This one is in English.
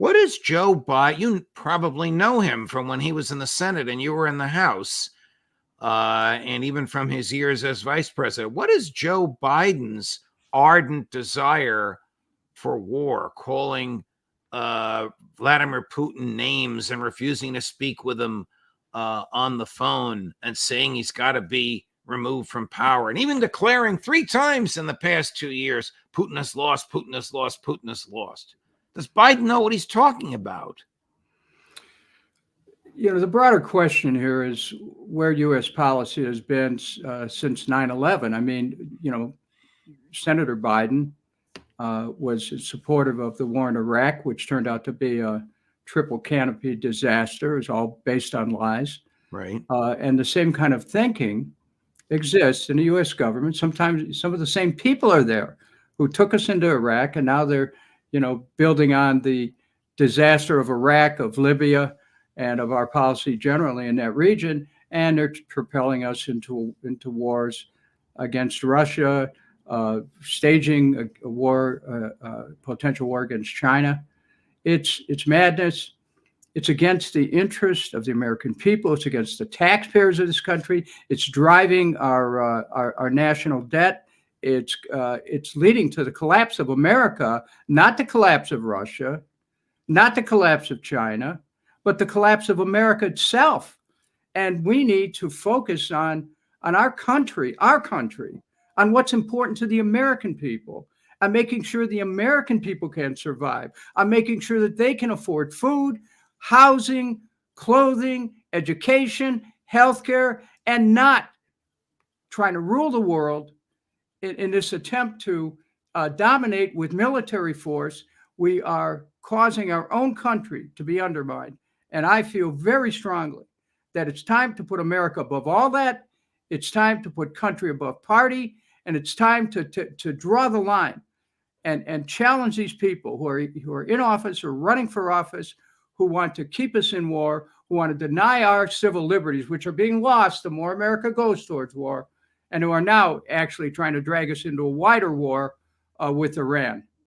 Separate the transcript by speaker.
Speaker 1: What is Joe Biden? You probably know him from when he was in the Senate and you were in the House, and even from his years as vice president. What is Joe Biden's ardent desire for war, calling Vladimir Putin names and refusing to speak with him on the phone and saying he's got to be removed from power, and even declaring 3 times in the past 2 years, Putin has lost, Putin has lost, Putin has lost. Does Biden know what he's talking about?
Speaker 2: The broader question here is where U.S. policy has been since 9/11. I mean, Senator Biden was supportive of the war in Iraq, which turned out to be a triple canopy disaster. It was all based on lies.
Speaker 1: Right.
Speaker 2: And the same kind of thinking exists in the U.S. government. Sometimes some of the same people are there who took us into Iraq, and now they're, building on the disaster of Iraq, of Libya, and of our policy generally in that region, and they're propelling us into wars against Russia, staging a war, potential war against China. It's madness. It's against the interest of the American people. It's against the taxpayers of this country. It's driving our national debt. It's leading to the collapse of America, not the collapse of Russia, not the collapse of China, but the collapse of America itself. And we need to focus on our country, on what's important to the American people, on making sure the American people can survive, on making sure that they can afford food, housing, clothing, education, healthcare, and not trying to rule the world in this attempt to dominate with military force. We are causing our own country to be undermined. And I feel very strongly that it's time to put America above all that. It's time to put country above party. And it's time to draw the line and challenge these people who are in office or running for office, who want to keep us in war, who want to deny our civil liberties, which are being lost the more America goes towards war, and who are now actually trying to drag us into a wider war with Iran.